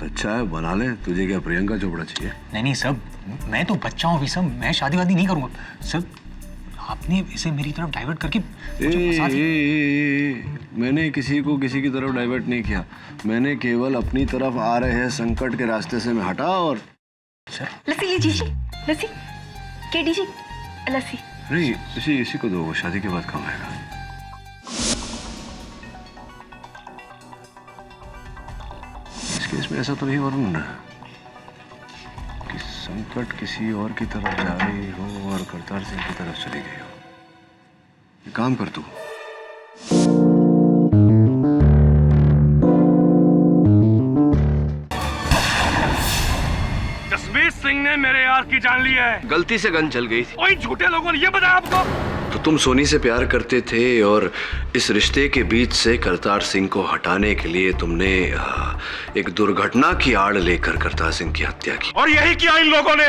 तो अच्छा है, बना ले। तुझे क्या प्रियंका चोपड़ा चाहिए? नहीं नहीं सब, मैं तो बच्चा हूँ अभी सब, मैं शादी वादी नहीं करूँगा सब। आपने इसे मेरी तरफ डाइवर्ट करके मैंने किसी को किसी की तरफ डाइवर्ट नहीं किया। मैंने केवल अपनी तरफ आ रहे हैं संकट के रास्ते से मैं हटा। और सर लस्सी लीजिए जी, लस्सी केडी जी, लस्सी। नहीं, इसी को दो, शादी के बाद काम आएगा। इस केस में ऐसा तो नहीं वरुण कि संकट किसी और की तरफ जा रही हो और करतार सिंह की तरफ चली गई हो। ये काम कर तू। जसवीर सिंह ने मेरे यार की जान ली है। गलती से गन चल गई थी। वही झूठे लोगों ने ये बताया आपको। तो तुम सोनी से प्यार करते थे और इस रिश्ते के बीच से करतार सिंह को हटाने के लिए तुमने एक दुर्घटना की आड़ लेकर करतार सिंह की हत्या की। और यही किया इन लोगों ने।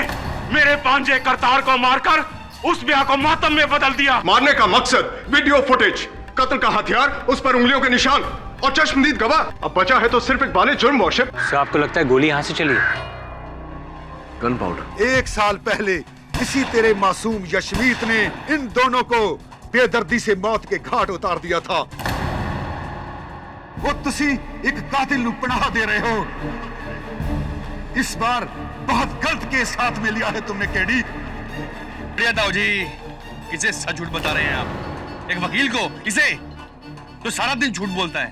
मेरे पांजे करतार को मारकर उस ब्याह को मातम में बदल दिया। मारने का मकसद वीडियो फुटेज, कत्ल का हथियार, उस पर उंगलियों के निशान और चश्मदीद गवाह। अब बचा है तो सिर्फ एक बाले जुर्म वॉरशिप। सर आपको लगता है गोली यहाँ से चली? Gun powder. 1 साल पहले इसी तेरे मासूम यशमीत ने इन दोनों को बेदर्दी से मौत के घाट उतार दिया था। वो तुसी एक कातिल नु पनाह दे रहे हो। इस बार बहुत गलत केस हाथ में लिया है तुमने केडी। प्रिया ताऊ जी, किसे सच झूठ बता रहे हैं आप? एक वकील को, इसे तो सारा दिन झूठ बोलता है।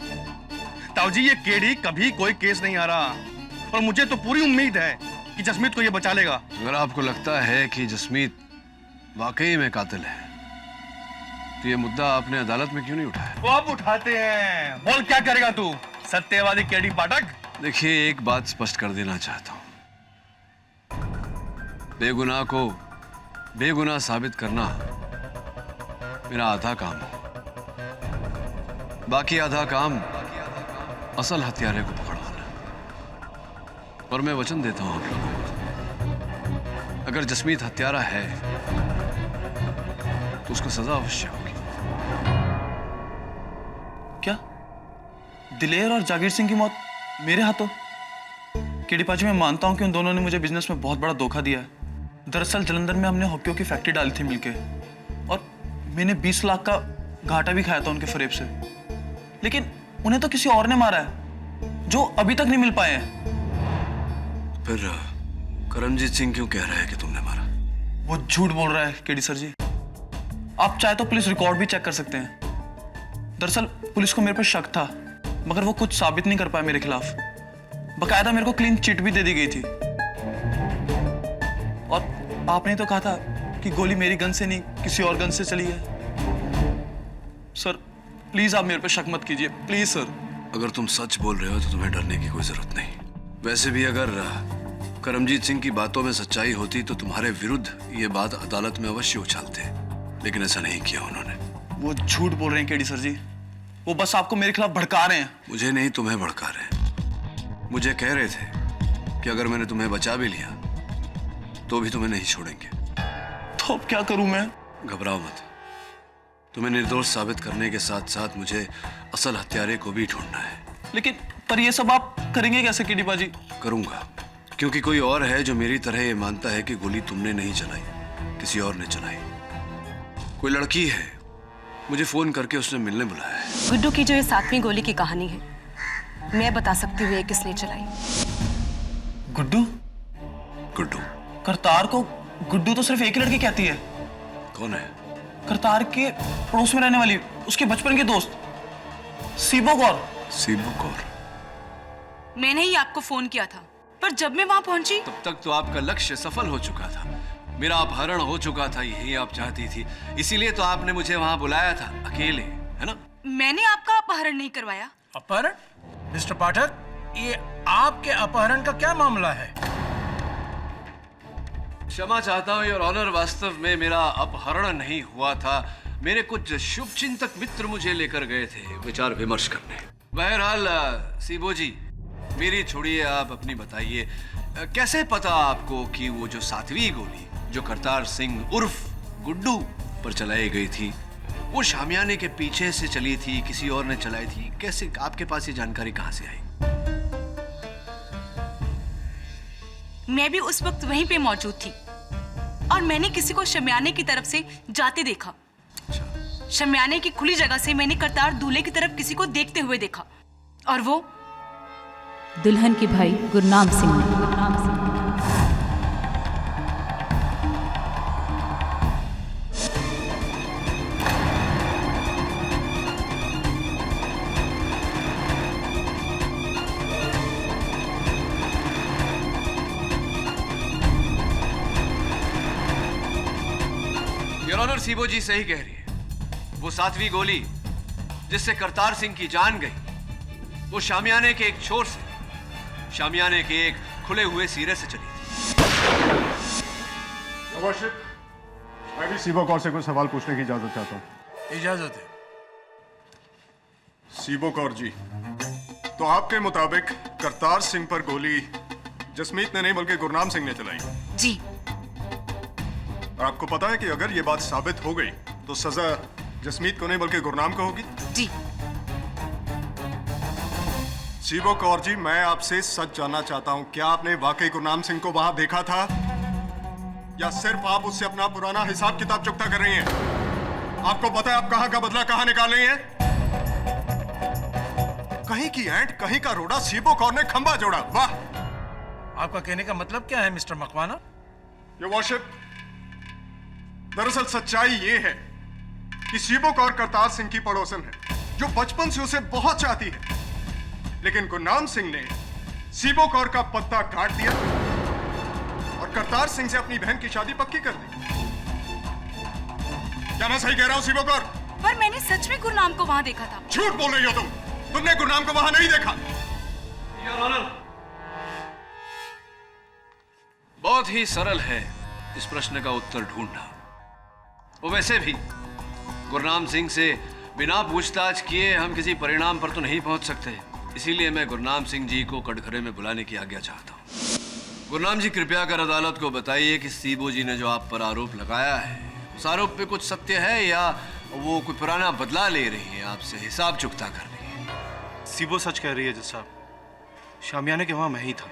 ताऊ जी ये केडी कभी कोई केस नहीं आ रहा और मुझे तो पूरी उम्मीद है कि जसमीत को ये बचा लेगा। अगर आपको लगता है कि जसमीत वाकई में कातिल है तो ये मुद्दा आपने अदालत में क्यों नहीं उठाया? वो आप उठाते हैं। बोल क्या करेगा तू, सत्यवादी केडी पाठक? देखिए, एक बात स्पष्ट कर देना चाहता हूं। बेगुनाह को बेगुनाह साबित करना मेरा आधा काम है, बाकी आधा काम असल हत्यारे को पकड़वाना। और मैं वचन देता हूं आप लोगों को, अगर जसमीत हत्यारा है तो उसको सजा अवश्य होगी। क्या दिलेर और जागीर सिंह की मौत मेरे हाथों? केडी पाजी, मैं मानता हूं कि उन दोनों ने मुझे बिजनेस में बहुत बड़ा धोखा दिया है। दरअसल जलंधर में हमने हॉकियों की फैक्ट्री डाली थी मिलके और मैंने 20 लाख का घाटा भी खाया था उनके फरेब से। लेकिन उन्हें तो किसी और ने मारा है जो अभी तक नहीं मिल पाए हैं। फिर करमजीत सिंह क्यों कह रहा है कि तुमने मारा? वो झूठ बोल रहा है केडी सर जी। आप चाहे तो पुलिस रिकॉर्ड भी चेक कर सकते हैं। दरअसल पुलिस को मेरे पर शक था मगर वो कुछ साबित नहीं कर पाया मेरे खिलाफ। बकायदा मेरे को क्लीन चिट भी दे दी गई थी। और आपने तो कहा था कि गोली मेरी गन से नहीं किसी और गन से चली है। सर प्लीज आप मेरे पे शक मत कीजिए, प्लीज सर। अगर तुम सच बोल रहे हो तो तुम्हें डरने की कोई जरूरत नहीं। वैसे भी अगर करमजीत सिंह की बातों में सच्चाई होती तो तुम्हारे विरुद्ध ये बात अदालत में अवश्य उछालते, लेकिन ऐसा नहीं किया उन्होंने। वो झूठ बोल रहे हैं केडी सर जी। वो बस आपको मेरे खिलाफ भड़का रहे हैं। मुझे नहीं, तुम्हें भड़का रहे हैं। मुझे कह रहे थे कि अगर मैंने तुम्हें बचा भी लिया तो भी तुम्हें नहीं छोड़ेंगे। तो अब क्या करूं मैं? घबराओ मत। तुम्हें निर्दोष साबित करने के साथ साथ मुझे असल हत्यारे को भी ढूंढना है। लेकिन पर ये सब आप करेंगे कैसे केडी पाजी? करूंगा, क्योंकि कोई और है जो मेरी तरह ये मानता है कि गोली तुमने नहीं चलाई, किसी और ने चलाई। कोई लड़की है, मुझे फोन करके उसने मिलने बुलाया है। गुड्डू की जो ये 7वीं गोली की कहानी है, मैं बता सकती हूँ ये किसने चलाई। गुड्डू? गुड्डू? करतार को गुड्डू तो सिर्फ एक ही लड़की कहती है। कौन है? करतार के पड़ोस में रहने वाली, उसके बचपन के दोस्त सीबो कौर। सीबो कौर? मैंने ही आपको फोन किया था, पर जब मैं वहां पहुंची तब तक तो आपका लक्ष्य सफल हो चुका था। मेरा अपहरण हो चुका था, यही आप चाहती थी, इसीलिए तो आपने मुझे वहां बुलाया था अकेले, है ना? मैंने आपका अपहरण नहीं करवाया। अपहरण? मिस्टर पाठक, ये आपके अपहरण का क्या मामला है? क्षमा चाहता हूँ योर ऑनर, वास्तव में मेरा अपहरण नहीं हुआ था। मेरे कुछ शुभचिंतक मित्र मुझे लेकर गए थे विचार विमर्श करने। बहरहाल सीबो जी, मेरी छोड़िए, आप अपनी बताइए। कैसे पता आपको कि वो जो 7वीं गोली जो करतार सिंह उर्फ गुड्डू पर चलाई गई थी वो शामियाने के पीछे से चली थी, किसी और ने चलाई थी? कैसे आपके पास ये जानकारी कहां से आई? मैं भी उस वक्त वहीं पे मौजूद थी और मैंने किसी को शमियाने की तरफ से जाते देखा। शमियाने की खुली जगह से मैंने करतार दूल्हे की तरफ किसी को देखते हुए देखा और वो दुल्हन के भाई गुरनाम सिंह ने। योर ऑनर, सीबो जी सही कह रही है। वो 7वीं गोली जिससे करतार सिंह की जान गई वो शामियाने के एक छोर से, शामियाने के एक खुले हुए सिरे से चली थी। मैं भी सीबो कौर से कुछ सवाल पूछने की इजाजत चाहता हूँ। इजाजत है। सीबो कौर जी, तो आपके मुताबिक करतार सिंह पर गोली जसमीत ने नहीं बल्कि गुरनाम सिंह ने चलाई? जी। और आपको पता है कि अगर ये बात साबित हो गई तो सजा जसमीत को नहीं बल्कि गुरनाम को होगी? जी। सीबो कौर जी, मैं आपसे सच जानना चाहता हूं, क्या आपने वाकई गुरनाम सिंह को वहां देखा था या सिर्फ आप उससे अपना पुराना हिसाब किताब चुकता कर रही हैं? आपको पता है आप कहां का बदला कहां निकाल रही हैं? कहीं की एंट कहीं का रोड़ा, सीबो कौर ने खंबा जोड़ा। वाह! आपका कहने का मतलब क्या है मिस्टर मकवाना? योर वर्शिप, दरअसल सच्चाई ये है कि सीबो कौर करतार सिंह की पड़ोसन है जो बचपन से उसे बहुत चाहती है, लेकिन गुरनाम सिंह ने सीबो कौर का पत्ता काट दिया और करतार सिंह से अपनी बहन की शादी पक्की कर दी। क्या मैं सही कह रहा हूं सीबो कौर? पर मैंने सच में गुरनाम को वहां देखा था। झूठ बोल रही हो तुम। तुमने गुरनाम को वहां नहीं देखा। योर ऑनर, बहुत ही सरल है इस प्रश्न का उत्तर ढूंढना। वो वैसे भी गुरनाम सिंह से बिना पूछताछ किए हम किसी परिणाम पर तो नहीं पहुंच सकते, इसीलिए मैं गुरनाम सिंह जी को कटघरे में बुलाने की आज्ञा चाहता हूं। गुरनाम जी, कृपया कर अदालत को बताइए कि सीबो जी ने जो आप पर आरोप लगाया है उस आरोप पे कुछ सत्य है या वो कोई पुराना बदला ले रही है, आपसे हिसाब चुकता कर रही है? सीबो सच कह रही है जज साहब, शामियाने के वहां मैं ही था।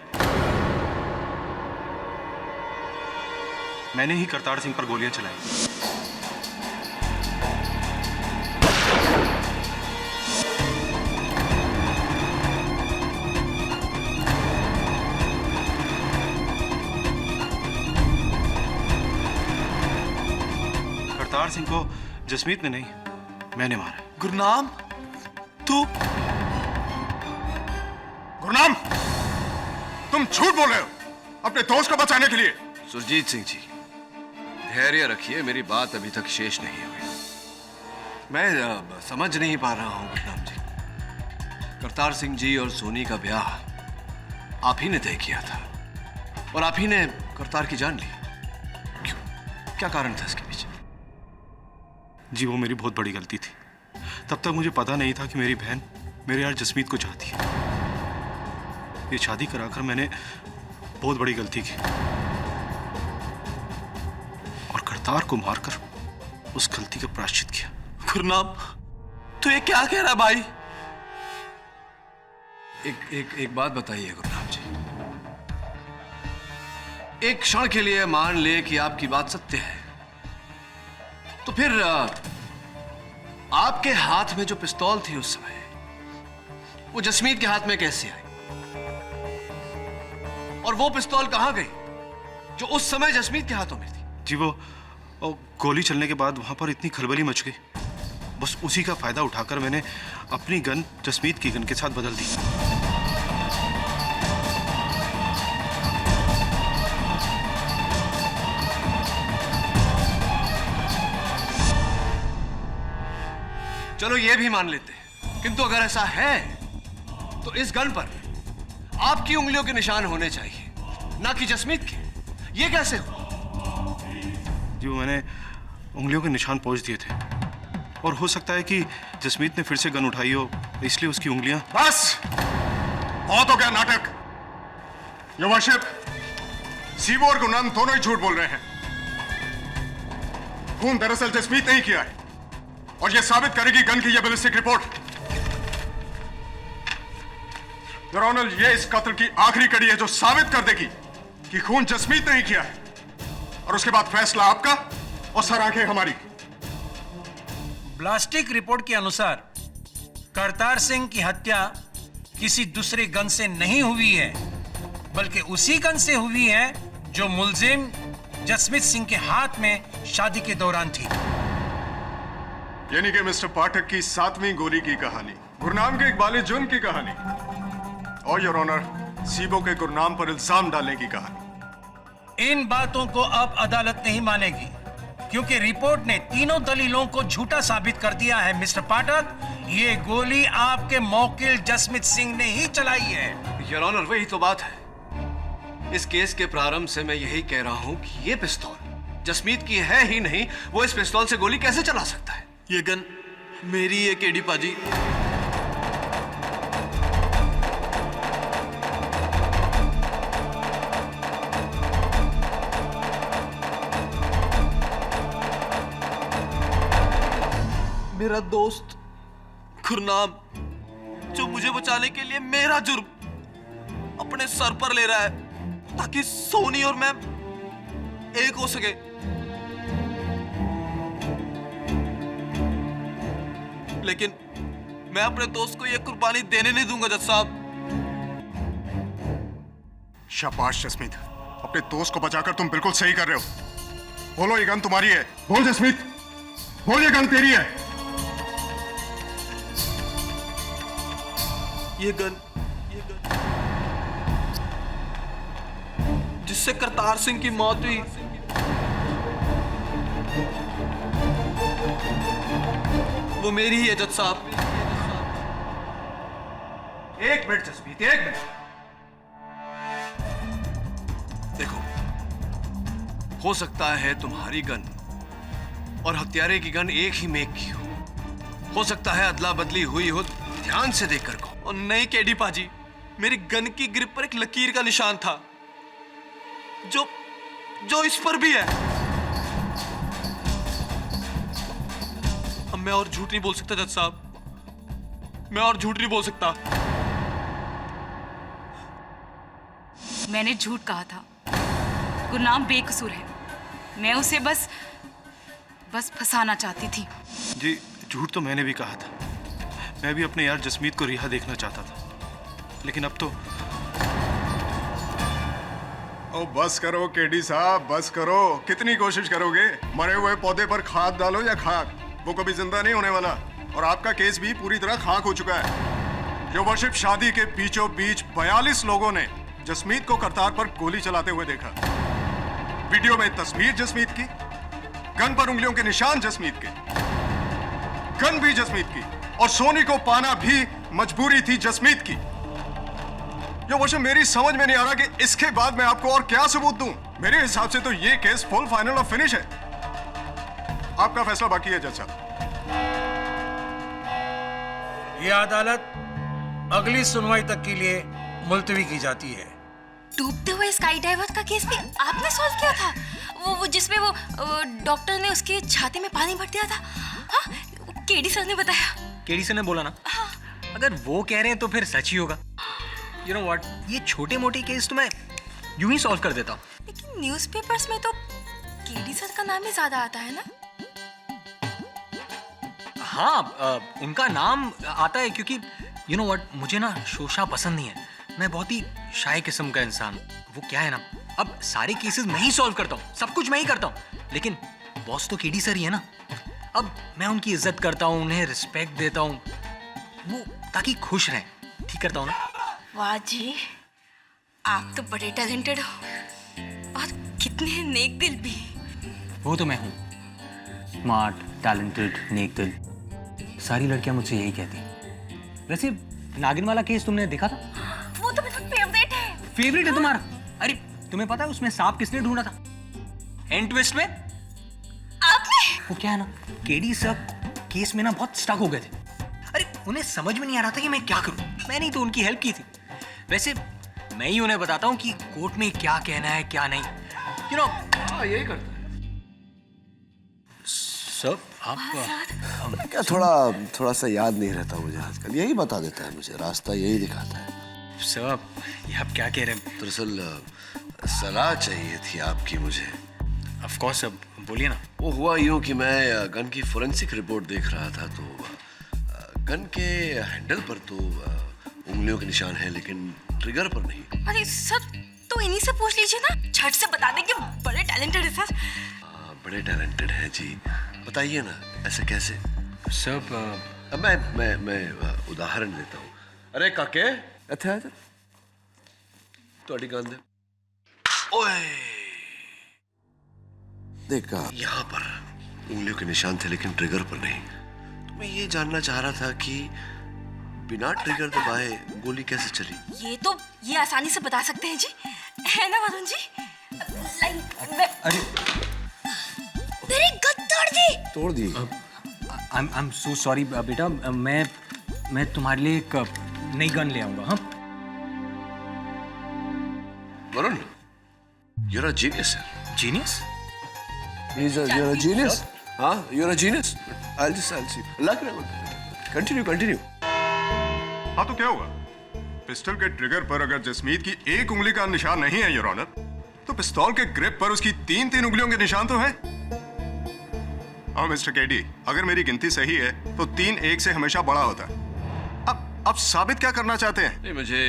मैंने ही करतार सिंह पर गोलियां चलाई। करतार सिंह को जसमीत ने नहीं, मैंने मारा। गुरनाम, तू? गुरनाम, तुम झूठ बोल रहे हो अपने दोस्त को बचाने के लिए। सुरजीत सिंह जी, धैर्य रखिए, मेरी बात अभी तक शेष नहीं हुई। मैं समझ नहीं पा रहा हूं गुरनाम जी, करतार सिंह जी और सोनी का ब्याह आप ही ने तय किया था और आप ही ने करतार की जान ली। क्यों? क्या कारण था इसके पीछे? जी, वो मेरी बहुत बड़ी गलती थी। तब तक मुझे पता नहीं था कि मेरी बहन मेरे यार जसमीत को चाहती है। ये शादी कराकर मैंने बहुत बड़ी गलती की और करतार को मारकर उस गलती का प्रायश्चित किया। गुरनाम, तू ये क्या कह रहा है भाई? एक बात बताइए गुरनाम जी, एक क्षण के लिए मान ले कि आपकी बात सत्य है, तो फिर आपके हाथ में जो पिस्तौल थी उस समय वो जसमीत के हाथ में कैसे आई? और वो पिस्तौल कहां गई जो उस समय जसमीत के हाथों में थी? जी, वो गोली चलने के बाद वहां पर इतनी खलबली मच गई, बस उसी का फायदा उठाकर मैंने अपनी गन जसमीत की गन के साथ बदल दी। चलो ये भी मान लेते हैं, किंतु अगर ऐसा है तो इस गन पर आपकी उंगलियों के निशान होने चाहिए, ना कि जसमीत के। ये कैसे हुआ? जी, वो मैंने उंगलियों के निशान पहुंच दिए थे और हो सकता है कि जसमीत ने फिर से गन उठाई हो, इसलिए उसकी उंगलियां। बस, बहुत हो गया नाटक। योर वर्शिप, सीबो और गुरनाम दोनों ही झूठ बोल रहे हैं। खून दरअसल जसमीत नहीं किया है और यह साबित करेगी गन की यह बैलिस्टिक रिपोर्ट। योर ऑनर, यह इस कत्ल की आखिरी कड़ी है जो साबित कर देगी कि खून जसमीत नहीं किया है, और उसके बाद फैसला आपका और सर आंखें हमारी। ब्लास्टिक रिपोर्ट के अनुसार करतार सिंह की हत्या किसी दूसरे गन से नहीं हुई है, बल्कि उसी गन से हुई है जो मुलजिम जसमीत सिंह के हाथ में शादी के दौरान थी। यानी कि मिस्टर पाठक की 7वीं गोली की कहानी, गुरनाम के इकबाल जुर्म की कहानी, और योर ऑनर सीबो के गुरनाम पर इल्जाम डालने की कहानी। इन बातों को अब अदालत नहीं मानेगी, क्योंकि रिपोर्ट ने तीनों दलीलों को झूठा साबित कर दिया है। मिस्टर पाठक, ये गोली आपके मौकिल जसमीत सिंह ने ही चलाई है। योर ऑनर, वही तो बात है। इस केस के प्रारंभ से मैं यही कह रहा हूं कि ये पिस्तौल जसमीत की है ही नहीं, वो इस पिस्तौल से गोली कैसे चला सकता है? ये गन मेरी है केडी पाजी। मेरा दोस्त गुरनाम, जो मुझे बचाने के लिए मेरा जुर्म अपने सर पर ले रहा है ताकि सोनी और मैं एक हो सके। लेकिन मैं अपने दोस्त को यह कुर्बानी देने नहीं दूंगा जज साहब। शाबाश जसमीत, अपने दोस्त को बचाकर तुम बिल्कुल सही कर रहे हो। बोलो ये गन तुम्हारी है। बोल जसमीत, बोल ये गन तेरी है। ये गन जिससे करतार सिंह की मौत हुई, वो मेरी ही है जज साहब। एक मिनट जसमीत, एक मिनट। देखो, हो सकता है तुम्हारी गन और हत्यारे की गन एक ही मेक की हो सकता है अदला बदली हुई हो। ध्यान से देखकर कहो। और नहीं केडी पाजी, मेरी गन की ग्रिप पर एक लकीर का निशान था जो इस पर भी है। अब मैं और झूठ नहीं बोल सकता जज साहब, मैं और झूठ नहीं बोल सकता। मैंने झूठ कहा था। गुरनाम बेकसूर है। मैं उसे बस फंसाना चाहती थी। जी, झूठ तो मैंने भी कहा था। मैं भी अपने यार जसमीत को रिहा देखना चाहता था, लेकिन अब तो। ओ बस करो केडी साहब, बस करो। कितनी कोशिश करोगे? मरे हुए पौधे पर खाद डालो या खाक, वो कभी जिंदा नहीं होने वाला। और आपका केस भी पूरी तरह खाक हो चुका है। जो वर्षिप शादी के बीचों बीच 42 लोगों ने जसमीत को करतार पर गोली चलाते हुए देखा। वीडियो में तस्वीर जसमीत की, गन पर उंगलियों के निशान जसमीत के, गन भी जसमीत की, और सोनी को पाना भी मजबूरी थी जसमीत की। जो वर्षिप मेरी समझ में नहीं आ रहा कि इसके बाद मैं आपको और क्या सबूत दूं। मेरे हिसाब से तो ये केस फुल फाइनल और फिनिश है। आपका फैसला बाकी है जज साहब। यह अदालत अगली सुनवाई तक के लिए मुलतवी की जाती है। डूबते हुए स्काई डाइवर का केस भी आपने सॉल्व किया था? वो जिसमें वो डॉक्टर ने उसके छाती में पानी भर दिया था। हाँ, केडी सर ने बताया। केडी सर ने बोला ना? अगर वो कह रहे हैं तो फिर सच ही होगा। यू नो व्हाट, ये छोटे मोटे केस तो मैं यूं ही सॉल्व कर देता हूँ। लेकिन न्यूज़पेपर्स में तो केडी सर का नाम ही ज्यादा आता है ना? हाँ, उनका नाम आता है क्योंकि यू नो व्हाट, मुझे ना शोशा पसंद नहीं है। मैं बहुत ही शाय किस्म का इंसान हूँ। वो क्या है ना, अब सारे केसेस मैं ही सॉल्व करता हूँ, सब कुछ मैं ही करता हूँ, लेकिन बॉस तो केडी सर ही है ना। अब मैं उनकी इज्जत करता हूँ, उन्हें रिस्पेक्ट देता हूँ, वो ताकि खुश रहें, ठीक करता हूँ ना। वाह जी, आप तो बड़े टैलेंटेड हो और कितने नेक दिल भी। वो तो मैं हूँ, स्मार्ट, टैलेंटेड, नेक दिल। सारी लड़कियां मुझसे यही कहती। वैसे नागिन वाला केस तुमने देखा था? वो तो मेरा फेवरेट है। फेवरेट है तुम्हारा? अरे तुम्हें पता है उसमें सांप किसने ढूंढा था एंड ट्विस्ट में? आपने? वो क्या है ना, केडी सर केस में ना बहुत स्टक हो गए थे। अरे उन्हें समझ में नहीं आ रहा था कि मैं क्या करूं। मैंने ही तो उनकी हेल्प की थी। वैसे मैं ही उन्हें बताता हूं कि कोर्ट में क्या कहना है क्या नहीं। यू नो, यही करता है सर। आप क्या थोड़ा सा याद नहीं रहता मुझे आजकल। यही बता देता है मुझे, रास्ता यही दिखाता है। सर, ये आप क्या कह रहे हैं? दरअसल सलाह चाहिए थी आपकी मुझे। ऑफ कोर्स, अब बोलिए ना। वो हुआ यूं कि मैं गन की फोरेंसिक रिपोर्ट देख रहा था, तो गन के हैंडल पर तो उंगलियों के निशान हैं, लेकिन ट्रिगर पर नहीं। अरे सर, तो इन्हीं से पूछ लीजिए ना, झट से बता देंगे, बड़े टैलेंटेड है सर। बड़े टैलेंटेड हैं जी, बताइए ना, ऐसे कैसे? सर, मैं उदाहरण देता हूँ। अरे काके, अच्छा थोड़ी गन दे। ओए, देखा, यहाँ पर उंगलियों के निशान थे, लेकिन ट्रिगर पर नहीं। तो मैं ये जानना चाह रहा था कि बिना ट्रिगर दबाए गोली कैसे चली? ये आसानी से बता सकते हैं जी, है ना वरुण जी? अरे मेरी गन तोड़ दी। आई एम सो सॉरी बेटा, मैं तुम्हारे लिए एक नई गन ले आऊंगा। हाँ Varun, you're a genius, sir. Genius? You're a genius. हाँ, you're a genius. I'll see. Luck रहो। Continue. हाँ तो क्या हुआ? पिस्टल के ट्रिगर पर अगर जसमीत की एक उंगली का निशान नहीं है योर ऑनर, तो पिस्तौल के ग्रिप पर उसकी तीन उंगलियों के निशान तो हैं। हाँ मिस्टर केडी, अगर मेरी गिनती सही है तो 3 1 से हमेशा बड़ा होता है। अब साबित क्या करना चाहते हैं? नहीं, मुझे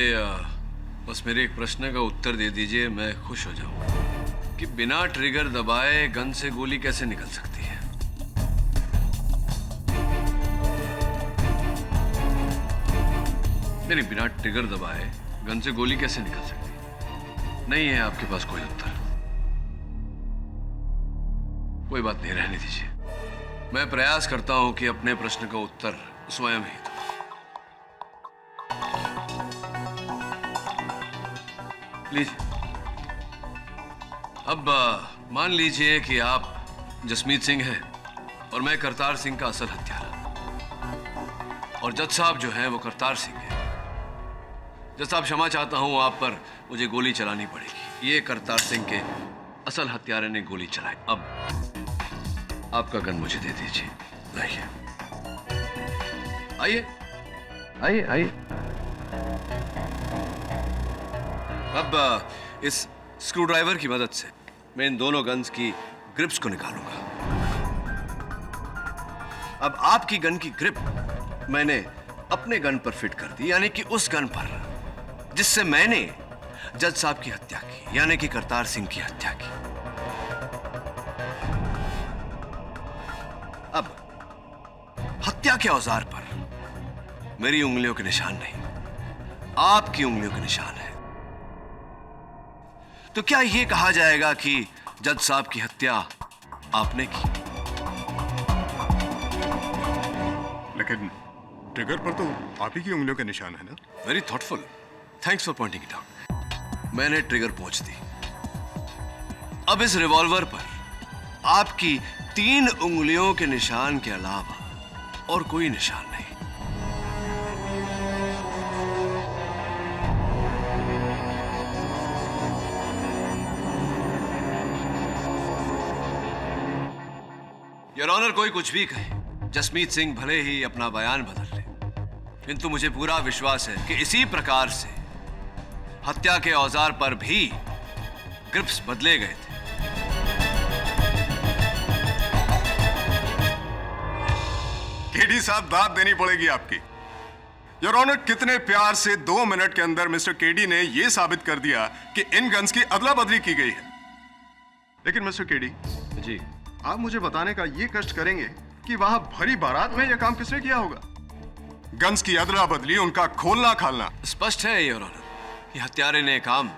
बस मेरे एक प्रश्न का उत्तर दे दीजिए, मैं खुश हो जाऊंगा कि बिना ट्रिगर दबाए गन से गोली कैसे निकल सकती है? नहीं, बिना ट्रिगर दबाए गन से गोली कैसे निकल सकती है? नहीं है आपके पास कोई उत्तर? कोई बात नहीं, रहने दीजिए। मैं प्रयास करता हूं कि अपने प्रश्न का उत्तर स्वयं ही दूं। लीजिए। अब मान लीजिए कि आप जसमीत सिंह हैं और मैं करतार सिंह का असल हत्यारा, और जज साहब जो हैं वो करतार सिंह हैं। जज साहब, क्षमा चाहता हूं, आप पर मुझे गोली चलानी पड़ेगी। ये करतार सिंह के असल हत्यारे ने गोली चलाई। अब आपका गन मुझे दे दीजिए। लाइए, आइए। अब इस स्क्रू ड्राइवर की मदद से मैं इन दोनों गन्स की ग्रिप्स को निकालूंगा। अब आपकी गन की ग्रिप मैंने अपने गन पर फिट कर दी, यानी कि उस गन पर जिससे मैंने जज साहब की हत्या की, यानी कि करतार सिंह की हत्या की। अब हत्या के औजार पर मेरी उंगलियों के निशान नहीं, आपकी उंगलियों के निशान है। तो क्या यह कहा जाएगा कि जज साहब की हत्या आपने की? लेकिन ट्रिगर पर तो आप ही की उंगलियों के निशान है ना? Very thoughtful, thanks for pointing it out. मैंने ट्रिगर पहुंच दी। अब इस रिवॉल्वर पर आपकी 3 उंगलियों के निशान के अलावा और कोई निशान नहीं। योर ऑनर, कोई कुछ भी कहे, जसमीत सिंह भले ही अपना बयान बदल ले, किंतु मुझे पूरा विश्वास है कि इसी प्रकार से हत्या के औजार पर भी ग्रिप्स बदले गए थे। केडी साहब, दाद देनी पड़ेगी आपकी। योर ऑनर, कितने प्यार से 2 मिनट के अंदर मिस्टर केडी ने यह साबित कर दिया कि इन गन्स की अदला बदली की गई है। लेकिन मिस्टर केडी जी, आप मुझे बताने का ये कष्ट करेंगे कि वहां भरी बारात में यह काम किसने किया होगा? गन्स की अदला बदली, उनका खोलना खालना। स्पष्ट है योर ऑनर, ये हत्यारे ने काम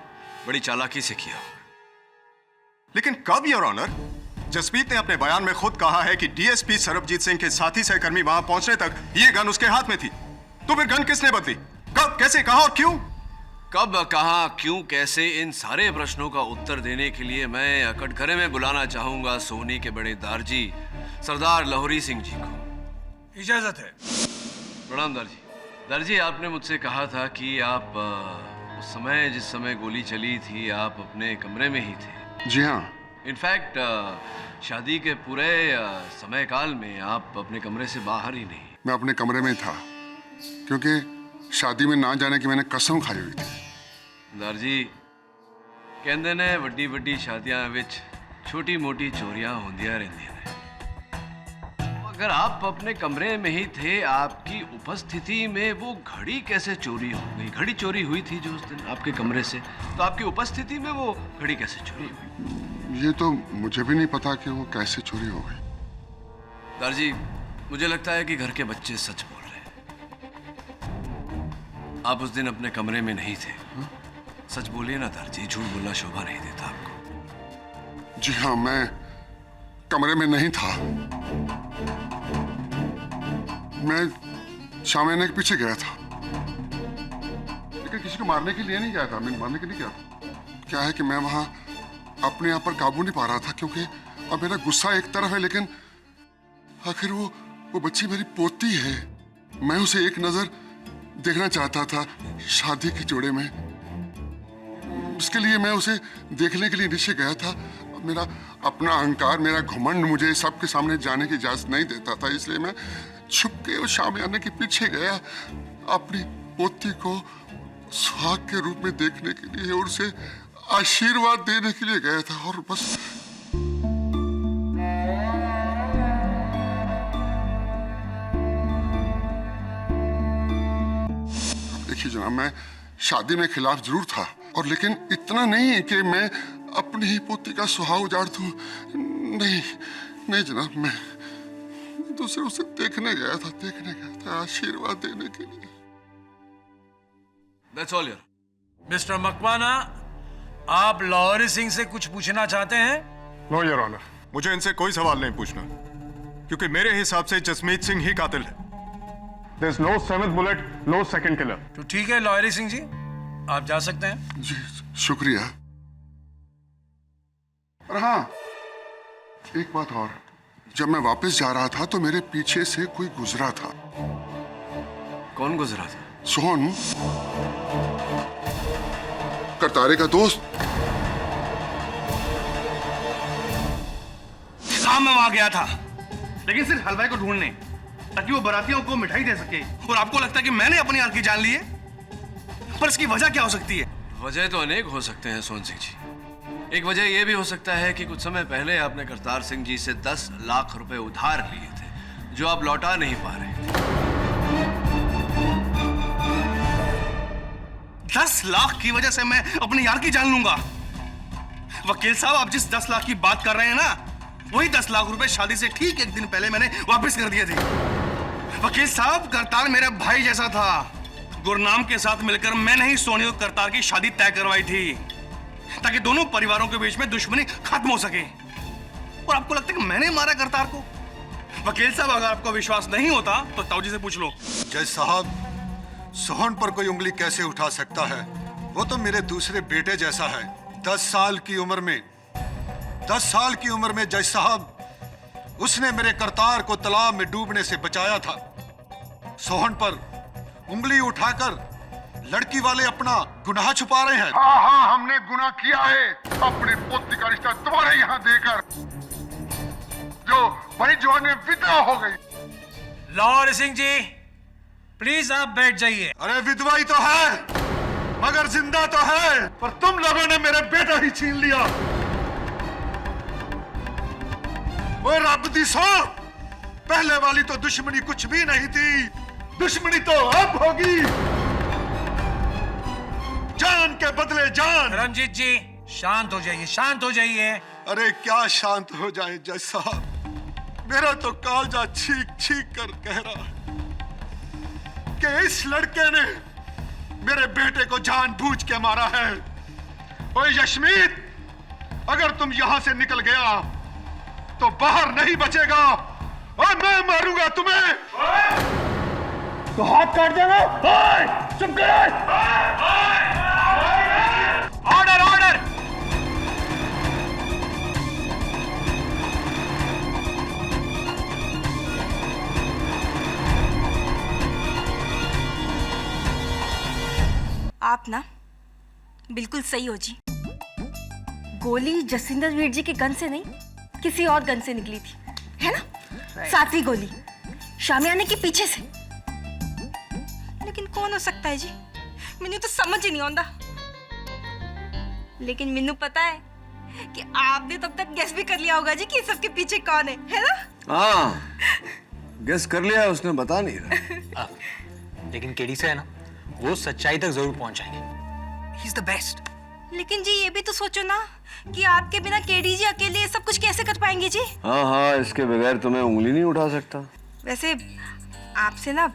बड़ी चालाकी से किया होगा। लेकिन कब योर ऑनर? जसमीत ने अपने बयान में खुद कहा है कि डीएसपी सरबजीत सिंह के साथी सहकर्मी वहां पहुंचने तक यह गन उसके हाथ में थी। तो फिर गन किसने बदली? कब, कैसे, कहां और क्यों? कब, कहां, क्यों, कैसे, इन सारे प्रश्नों का उत्तर देने के लिए मैं कटघरे में बुलाना चाहूंगा सोहनी के बड़े दारजी सरदार लाहौरी सिंह जी को। इजाजत है। प्रणाम दारजी। दारजी, आपने मुझसे कहा था कि आप उस समय, जिस समय गोली चली थी, आप अपने कमरे में ही थे। जी हाँ। इनफैक्ट शादी के पूरे समय काल में आप अपने कमरे से बाहर ही नहीं। मैं अपने कमरे में था, क्योंकि शादी में ना जाने की मैंने कसम खाई हुई थी। सरदार जी कहते ने वड्डी वड्डी शादियां विच छोटी मोटी चोरियां होंदियां रहंदियां ने। अगर आप अपने कमरे में ही थे, आपकी उपस्थिति में वो घड़ी कैसे चोरी हो गई? घड़ी चोरी हुई थी जो उस दिन आपके कमरे से, तो आपकी उपस्थिति में वो घड़ी कैसे चोरी हुई? ये तो मुझे भी नहीं पता कि वो कैसे चोरी हो गई। सरदार जी मुझे लगता है कि घर के बच्चे सच बोल रहे हैं। आप उस दिन अपने कमरे में नहीं थे। सच बोलिए ना सरदार जी, झूठ बोलना शोभा नहीं देता आपको। जी हाँ, मैं कमरे में नहीं था। मैं शामियाने के पीछे गया था, लेकिन किसी को मारने के लिए नहीं गया था। मैं मारने के लिए गया था। क्या है कि मैं वहां अपने आप पर काबू नहीं पा रहा था, क्योंकि अब मेरा गुस्सा एक तरफ है, लेकिन आखिर वो बच्ची मेरी पोती है। मैं उसे एक नजर देखना चाहता था शादी के जोड़े में। इसके लिए मैं उसे देखने के लिए नीचे गया था। मेरा अपना अहंकार, मेरा घमंड मुझे सबके सामने जाने की इजाजत नहीं देता था, इसलिए मैं छुप के उस शामियाने के पीछे गया, अपनी पोती को सुहाग के रूप में देखने के लिए और उसे आशीर्वाद देने के लिए गया था। और बस देखिए जनाब, मैं शादी में खिलाफ जरूर था, और लेकिन इतना नहीं कि मैं अपनी ही पोती का सुहाग उजाड़ दूं। नहीं जनाब, मैं दूसरे उसे देखने गया था, आशीर्वाद देने के लिए। That's all, यार। मिस्टर मकवाना, आप लाहौरी सिंह से कुछ पूछना चाहते हैं? नो योर ऑनर, मुझे इनसे कोई सवाल नहीं पूछना, क्योंकि मेरे हिसाब से जसमीत सिंह ही कातिल है। There's no seventh bullet, no second killer. तो ठीक है लाहौरी सिंह जी, आप जा सकते हैं। जी शुक्रिया। और हाँ, एक बात और, जब मैं वापस जा रहा था तो मेरे पीछे से कोई गुजरा था। कौन गुजरा था? सोहन, करतारे का दोस्त। हाँ, मैं वहां गया था, लेकिन सिर्फ हलवाई को ढूंढने, ताकि वो बारातियों को मिठाई दे सके। और आपको लगता है कि मैंने अपनी आंख की जान ली है? पर इसकी वजह क्या हो सकती है? वजह तो अनेक हो सकते हैं सोहन सिंह जी। एक वजह यह भी हो सकता है कि कुछ समय पहले आपने करतार सिंह जी से 10 लाख रुपए उधार लिए थे, जो आप लौटा नहीं पा रहे थे। 10 लाख की वजह से मैं अपनी यार की जान लूंगा? वकील साहब, आप जिस 10 लाख की बात कर रहे हैं ना, वही 10 लाख रुपए शादी से ठीक एक दिन पहले मैंने वापस कर दिए थे। वकील साहब, करतार मेरा भाई जैसा था। गुरनाम के साथ मिलकर मैंने ही सोनी और करतार की शादी तय करवाई थी, ताकि दोनों परिवारों के बीच में दुश्मनी खत्म हो सके। और आपको लगता है कि मैंने मारा करतार को? वकील साहब, अगर आपको विश्वास नहीं होता तो ताऊजी से पूछ लो। जज साहब, सोहन पर कोई उंगली कैसे उठा सकता है? वो तो मेरे दूसरे बेटे जैसा है। 10 साल की उम्र में जज साहब, उसने मेरे करतार को तालाब में डूबने से बचाया था। सोहन पर उंगली उठाकर लड़की वाले अपना गुनाह छुपा रहे हैं। हाँ, हमने गुनाह किया है, अपनी पोती का रिश्ता तुम्हारे यहाँ देकर, जो बड़ी जवान में विधवा हो गई। लाहौरी सिंह जी, प्लीज आप बैठ जाइए। अरे विधवा ही तो है, मगर जिंदा तो है। पर तुम लोगों ने मेरा बेटा ही छीन लिया। वो रब दी सौ, पहले वाली तो दुश्मनी कुछ भी नहीं थी, दुश्मनी तो अब होगी। जान के बदले जान। रंजीत जी, शांत हो जाइए, शांत हो जाइए। अरे क्या शांत हो जाए जज साहब, मेरा तो कालजा छीक छीक कर कह रहा है कि इस लड़के ने मेरे बेटे को जानबूझ के मारा है। ओए यशमीत, अगर तुम यहां से निकल गया तो बाहर नहीं बचेगा, और मैं मारूंगा तुम्हें। तो हाथ काट देगा। चुप कर। Order, order. आप ना बिल्कुल सही हो जी। गोली जसिंदर वीर जी के गन से नहीं, किसी और गन से निकली थी, है ना? 7वीं गोली शामियाने के पीछे से। लेकिन कौन हो सकता है जी? मैंने तो समझ ही नहीं आंदा। लेकिन मैनू पता है कि आपने तब तक गेस भी कर लिया होगा जी कि इस सबके पीछे कौन है ना? हाँ, गेस कर लिया, उसने बता नहीं रहा। लेकिन केडी से है ना, वो सच्चाई तक जरूर पहुंच जाएंगे। He is the best. लेकिन जी ये भी तो सोचो ना कि आपके बिना केडी जी अकेले ये सब कुछ कैसे कर पाएंगे जी? हाँ हाँ, इसके बगैर तो मैं उंगली नहीं उठा सकता। वैसे आपसे ना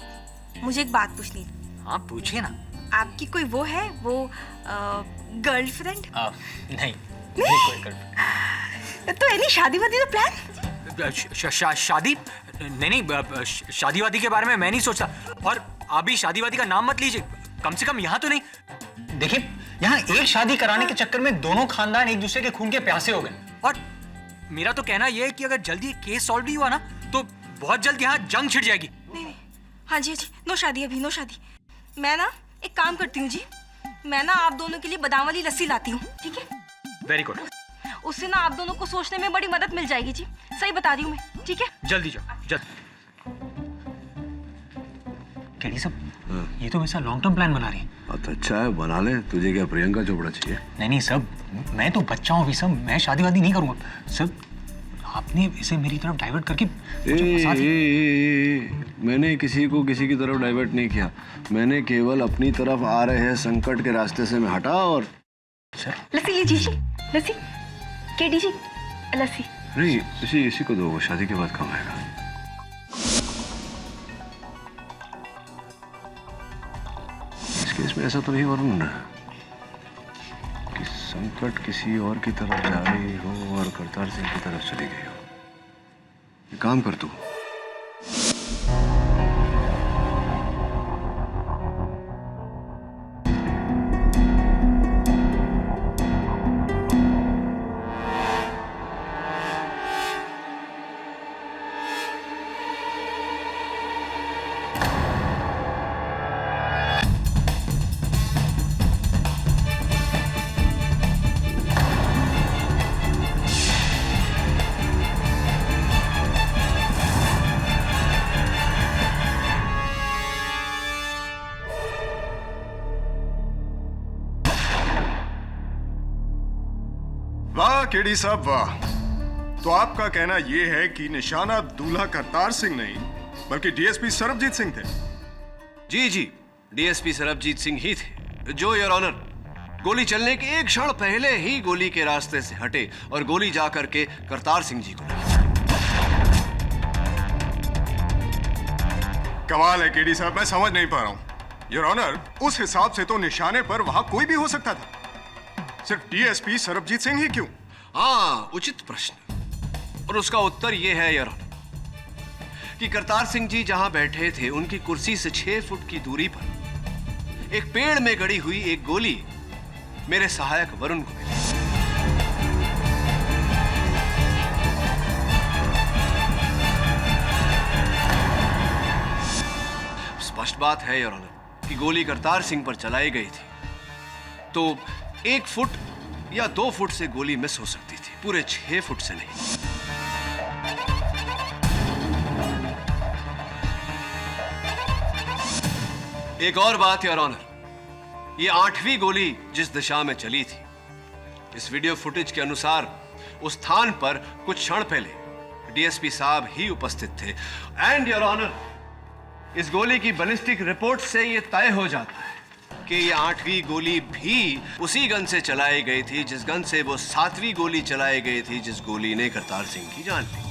मुझे एक बात पूछनी थी। हाँ पूछिए ना। आपकी कोई वो है, वो गर्लफ्रेंड? नहीं कोई गर्लफ्रेंड। तो एनी शादी वादी का प्लान? शादी नहीं, शादी वादी के बारे में मैं नहीं सोचता। और अभी शादी वादी का नाम मत लीजिए, कम से कम यहाँ तो नहीं। देखिए, यहाँ एक शादी कराने के चक्कर में दोनों खानदान एक दूसरे के खून के प्यासे हो गए। और मेरा तो कहना यह है कि अगर जल्दी केस सॉल्व नहीं हुआ ना, तो बहुत जल्द यहाँ जंग छिड़ जाएगी। नहीं, हाँ जी, नो शादी अभी, नो शादी। मैं ना एक काम करती हूँ जी, मैं ना आप दोनों के लिए बादाम वाली लस्सी लाती हूँ, ठीक है? Very good. उससे ना आप दोनों को सोचने में बड़ी मदद मिल जाएगी जी। सही बता रही हूँ मैं, ठीक है? जल्दी जाओ, जल्दी। केडी साहब, ये तो वैसा लॉन्ग टर्म प्लान बना रही है। तो अच्छा है, बना ले। तुझे क्या प्रियंका चोपड़ा चाहिए? नहीं सब, मैं तो बच्चा हूँ अभी सब, मैं शादी वादी नहीं करूँगा सब। आपने इसे मेरी तरफ डाइवर्ट करके मैंने किसी को किसी की तरफ डाइवर्ट नहीं किया। मैंने केवल अपनी तरफ आ रहे संकट के रास्ते से मैं हटा। और लस्सी लीजिए जी, लस्सी। केडी जी, लस्सी। नहीं, इसी को दो, शादी के बाद काम आएगा। इस केस में ऐसा तो नहीं वरुण कि संकट किसी और की तरफ जा रही हो और करतार सिंह की तरफ चली गई हो। ये काम कर तू। वाह केडी साहब वाह। तो आपका कहना यह है कि निशाना दूल्हा करतार सिंह नहीं बल्कि डीएसपी सरबजीत सिंह थे? जी जी, डीएसपी सरबजीत सिंह ही थे, जो योर ऑनर गोली चलने के एक क्षण पहले ही गोली के रास्ते से हटे और गोली जा करके करतार सिंह जी को लगी। कमाल है केडी साहब, मैं समझ नहीं पा रहा हूं। योर ऑनर, उस हिसाब से तो निशाने पर वहां कोई भी हो सकता था, सिर्फ डीएसपी सरबजीत सिंह ही क्यों? हाँ, उचित प्रश्न। और उसका उत्तर यह है योर ऑनर कि करतार सिंह जी जहां बैठे थे उनकी कुर्सी से 6 फुट की दूरी पर एक पेड़ में गड़ी हुई एक गोली मेरे सहायक वरुण को मिली। स्पष्ट बात है योर ऑनर कि गोली करतार सिंह पर चलाई गई थी तो 1 फुट या 2 फुट से गोली मिस हो सकती थी, पूरे 6 फुट से नहीं। एक और बात योर ऑनर, ये 8वीं गोली जिस दिशा में चली थी, इस वीडियो फुटेज के अनुसार उस स्थान पर कुछ क्षण पहले डीएसपी साहब ही उपस्थित थे। एंड योर ऑनर, इस गोली की बैलिस्टिक रिपोर्ट से यह तय हो जाता है कि ये 8वीं गोली भी उसी गन से चलाई गई थी जिस गन से वो 7वीं गोली चलाई गई थी, जिस गोली ने करतार सिंह की जान ली।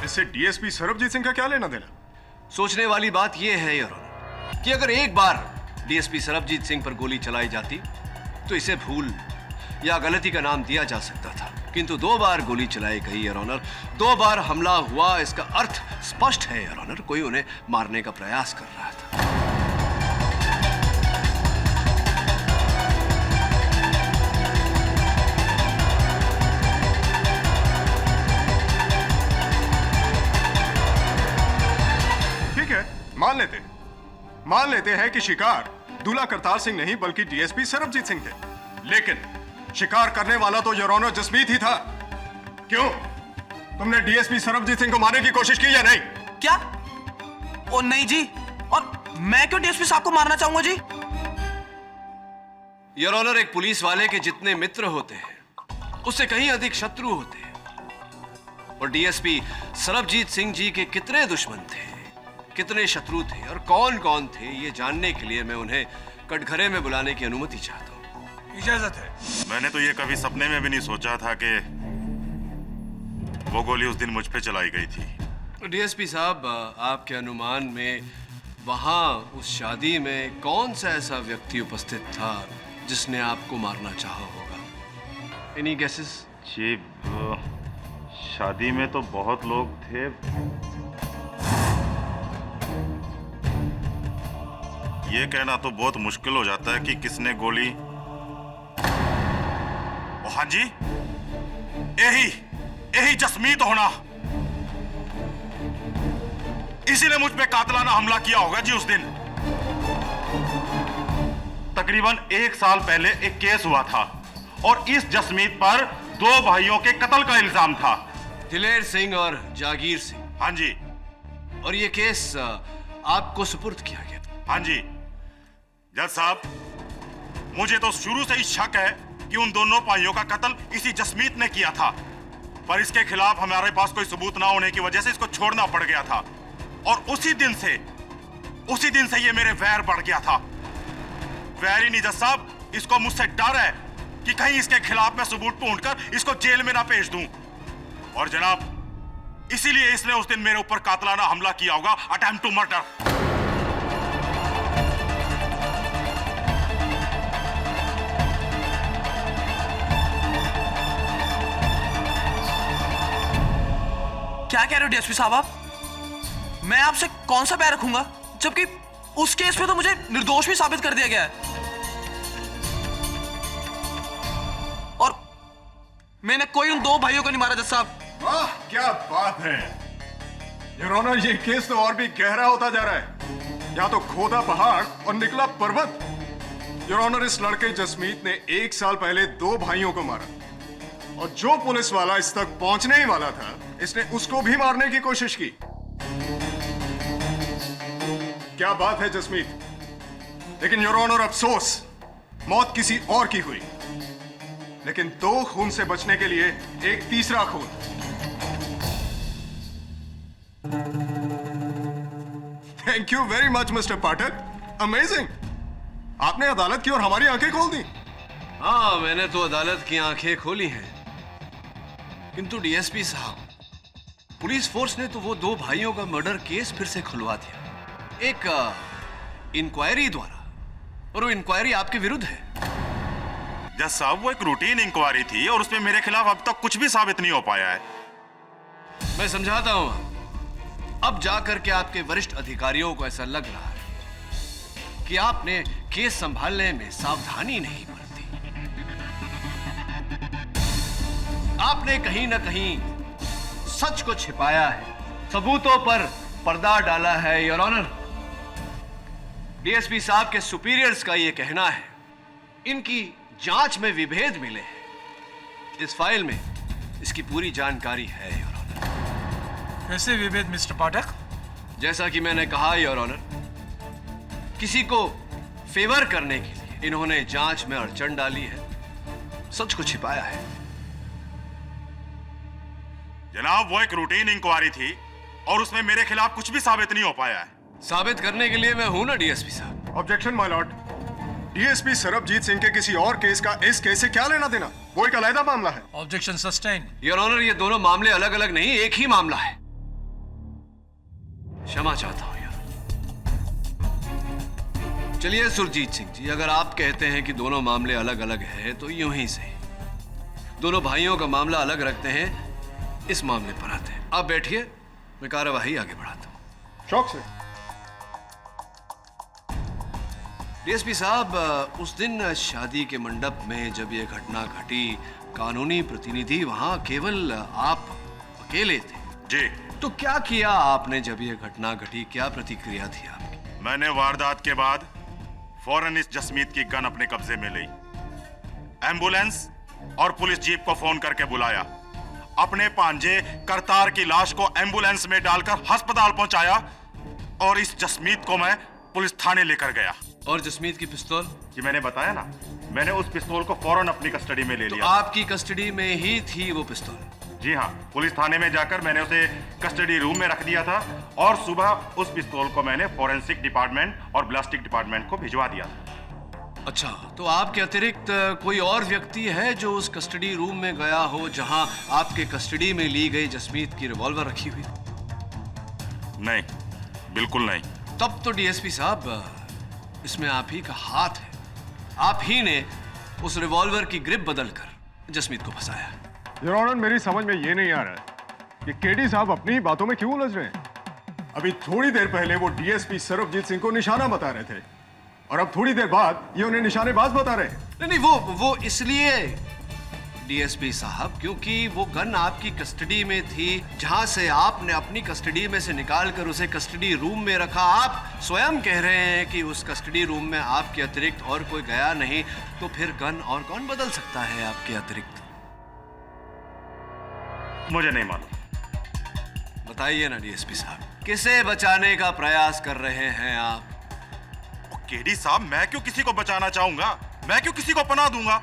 इससे डीएसपी सरबजीत सिंह का क्या लेना देना? सोचने वाली बात यह है योर ऑनर कि अगर एक बार डीएसपी सरबजीत सिंह पर गोली चलाई जाती तो इसे भूल या गलती का नाम दिया जा सकता था, किंतु 2 बार गोली चलाई गई योर ऑनर, 2 बार हमला हुआ। इसका अर्थ स्पष्ट है योर ऑनर, कोई उन्हें मारने का प्रयास कर रहा था। ठीक है, मान लेते हैं कि शिकार दूल्हा करतार सिंह नहीं बल्कि डीएसपी सरबजीत सिंह थे, लेकिन शिकार करने वाला तो योर ऑनर जसमीत ही था। क्यों? तुमने डीएसपी सरबजीत सिंह को मारने की कोशिश की या नहीं? क्या? ओ नहीं जी, और मैं क्यों डीएसपी साहब को मारना चाहूंगा जी? योर ऑनर, एक पुलिस वाले के जितने मित्र होते हैं उससे कहीं अधिक शत्रु होते हैं। और डीएसपी सरबजीत सिंह जी के कितने दुश्मन थे, कितने शत्रु थे और कौन कौन थे, ये जानने के लिए मैं उन्हें कटघरे में बुलाने की अनुमति चाहता हूँ। इजाजत है। मैंने तो ये कभी सपने में भी नहीं सोचा था कि वो गोली उस दिन मुझ पे चलाई गई थी। डीएसपी साहब, आपके अनुमान में वहां उस शादी में कौन सा ऐसा व्यक्ति उपस्थित था जिसने आपको मारना चाहा होगा? Any guesses? जी, शादी में तो बहुत लोग थे। ये कहना तो बहुत मुश्किल हो जाता है कि किसने गोली। ओ हाँ जी, यही जसमीत होना। इसी ने मुझ पे कातलाना हमला किया होगा जी उस दिन। तकरीबन 1 साल पहले एक केस हुआ था और इस जसमीत पर 2 भाइयों के कत्ल का इल्जाम था, दिलेर सिंह और जागीर सिंह। हाँ जी। और ये केस आपको सुपुर्द किया गया? हाँ जी जज साहब, मुझे तो शुरू से ही शक है कि उन दोनों भाइयों का कत्ल इसी जसमीत ने किया था, पर इसके खिलाफ हमारे पास कोई सबूत ना होने की वजह से इसको छोड़ना पड़ गया था। और उसी दिन से ये मेरे वैर बढ़ गया था। वैर ही नहीं जज साहब, इसको मुझसे डर है कि कहीं इसके खिलाफ मैं सबूत ढूंढकर इसको जेल में ना भेज दूं। और जनाब, इसीलिए इसने उस दिन मेरे ऊपर कातलाना हमला किया होगा, अटेम्प्ट टू मर्डर। क्या कह रहे हो डीएसपी साहब आप? मैं आपसे कौन सा पैर रखूंगा, जबकि उस केस में तो मुझे निर्दोष भी साबित कर दिया गया है। और मैंने कोई उन 2 भाइयों को नहीं मारा जज साहब। वाह, क्या बात है योर ऑनर, ये केस तो और भी गहरा होता जा रहा है। या तो खोदा पहाड़ और निकला पर्वत। योर ऑनर, इस लड़के जसमीत ने 1 साल पहले 2 भाइयों को मारा और जो पुलिस वाला इस तक पहुंचने ही वाला था, इसने उसको भी मारने की कोशिश की। क्या बात है जसमीत। लेकिन योर ऑनर, अफसोस, मौत किसी और की हुई, लेकिन 2 खून से बचने के लिए एक तीसरा खून। Thank you very much mister Pathak, amazing. आपने अदालत की और हमारी आंखें खोल दी। हाँ, मैंने तो अदालत की आंखें खोली हैं, किंतु डीएसपी साहब, पुलिस फोर्स ने तो वो 2 भाइयों का मर्डर केस फिर से खुलवा दिया, एक इंक्वायरी द्वारा, और वो इंक्वायरी आपके विरुद्ध है। जज साहब, वो एक रूटीन इंक्वायरी थी और उसमें मेरे खिलाफ अब तक कुछ भी साबित नहीं हो पाया है। मैं समझाता हूं, अब जाकर के आपके वरिष्ठ अधिकारियों को ऐसा लग रहा है कि आपने केस संभालने में सावधानी नहीं बरती। आपने कहीं ना कहीं सच को छिपाया है, सबूतों पर पर्दा डाला है। योर ऑनर, डीएसपी साहब के सुपीरियर्स का यह कहना है, इनकी जांच में विभेद मिले हैं। इस फाइल में इसकी पूरी जानकारी है योर ऑनर। कैसे विभेद मिस्टर पाठक? जैसा कि मैंने कहा योर ऑनर, किसी को फेवर करने के लिए इन्होंने जांच में अड़चन डाली है, सच को छिपाया है। जनाब, वो एक रूटीन इंक्वायरी थी और उसमें मेरे खिलाफ कुछ भी साबित नहीं हो पाया है। साबित करने के लिए मैं हूं ना डीएसपी साहब। Objection my Lord. DSP Sarabjit Singh के किसी और केस का इस केस से क्या लेना देना? वो एक अलग मामला है। Objection sustain. योर ऑनर, ये दोनों मामले अलग अलग नहीं, एक ही मामला है। क्षमा चाहता हूं यार। चलिए सुरजीत सिंह जी, अगर आप कहते हैं कि दोनों मामले अलग अलग हैं तो यूं ही सही, दोनों भाइयों का मामला अलग रखते हैं, इस मामले पर आते हैं। आप बैठिए, मैं कार्यवाही आगे बढ़ाता हूं। शौक से। डीएसपी साहब, उस दिन शादी के मंडप में जब यह घटना घटी, कानूनी प्रतिनिधि वहां केवल आप अकेले थे। जी। तो क्या किया आपने जब यह घटना घटी? क्या प्रतिक्रिया थी आपकी? मैंने वारदात के बाद फौरन इस जसमीत की गन अपने कब्जे में ली, एम्बुलेंस और पुलिस जीप को फोन करके बुलाया, अपने भांजे करतार की लाश को एम्बुलेंस में डालकर अस्पताल पहुंचाया और इस जसमीत को मैं पुलिस थाने लेकर गया। और जसमीत की पिस्तौल? जी मैंने बताया ना, मैंने उस पिस्तौल को फौरन अपनी कस्टडी में ले तो लिया। आपकी कस्टडी में ही थी वो पिस्तौल? जी हाँ, पुलिस थाने में जाकर मैंने उसे कस्टडी रूम में रख दिया था और सुबह उस पिस्तौल को मैंने फॉरेंसिक डिपार्टमेंट और ब्लास्टिक डिपार्टमेंट को भिजवा दिया था। अच्छा, तो आपके अतिरिक्त कोई और व्यक्ति है जो उस कस्टडी रूम में गया हो जहां आपके कस्टडी में ली गई जसमीत की रिवॉल्वर रखी हुई? नहीं, बिल्कुल नहीं। तब तो डीएसपी साहब इसमें आप ही का हाथ है। आप ही ने उस रिवॉल्वर की ग्रिप बदलकर जसमीत को फंसाया। योर ऑनर, मेरी समझ में ये नहीं आ रहा है कि केडी साहब अपनी बातों में क्यों उलझ रहे हैं। अभी थोड़ी देर पहले वो डीएसपी सरबजीत सिंह को निशाना बता रहे थे और अब थोड़ी देर बाद ये उन्हें निशानेबाज बता रहे हैं। नहीं, वो इसलिए डीएसपी साहब क्योंकि वो गन आपकी कस्टडी में थी, जहां से आपने अपनी कस्टडी में से निकालकर उसे कस्टडी रूम में रखा। आप स्वयं कह रहे हैं कि उस कस्टडी रूम में आपके अतिरिक्त और कोई गया नहीं, तो फिर गन और कौन बदल सकता है आपके अतिरिक्त? मुझे नहीं मालूम। बताइए ना डीएसपी साहब, किसे बचाने का प्रयास कर रहे हैं आप? केडी साहब, मैं क्यों किसी को बचाना चाहूंगा? मैं क्यों किसी को पनाह दूंगा?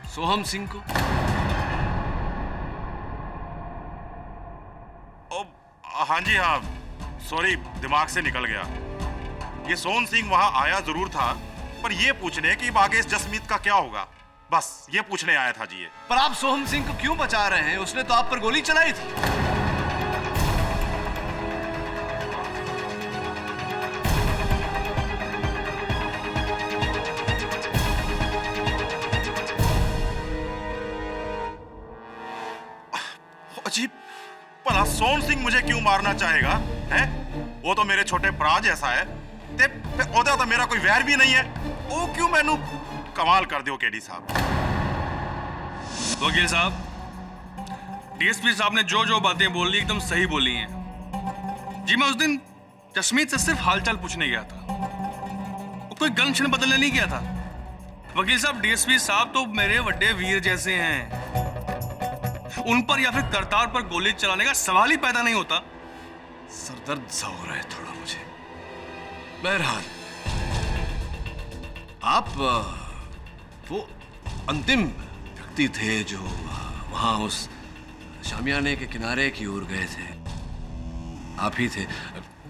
सोहम सिंह को? हाँ जी हाँ, सॉरी, दिमाग से निकल गया। ये सोहन सिंह वहां आया जरूर था, पर ये पूछने कि आगे इस जसमीत का क्या होगा, बस ये पूछने आया था जी। ये पर आप सोहम सिंह को क्यों बचा रहे हैं? उसने तो आप पर गोली चलाई थी। अजीब, भला सोहन सिंह मुझे क्यों मारना चाहेगा? हैं? वो तो मेरे छोटे भरा जैसा है ते ओदा तो मेरा कोई वैर भी नहीं है। वो क्यों मैनू कमाल कर दियो केडी साहब। वकील साहब, डीएसपी साहब ने जो जो बातें बोल ली एकदम सही बोली हैं। जी मैं उस दिन जसमीत से सिर्फ हालचाल पूछने गया था, वो कोई गन छन बदलने नहीं गया था। वकील साहब, डीएसपी साहब तो मेरे बड़े वीर जैसे हैं, उन पर या फिर करतार पर गोली चलाने का सवाल ही पैदा नहीं होता। सरदर्द सा हो रहा है थोड़ा मुझे। बहरहाल, आप वो अंतिम व्यक्ति थे जो वहां उस शामियाने के किनारे की ओर गए थे। आप ही थे।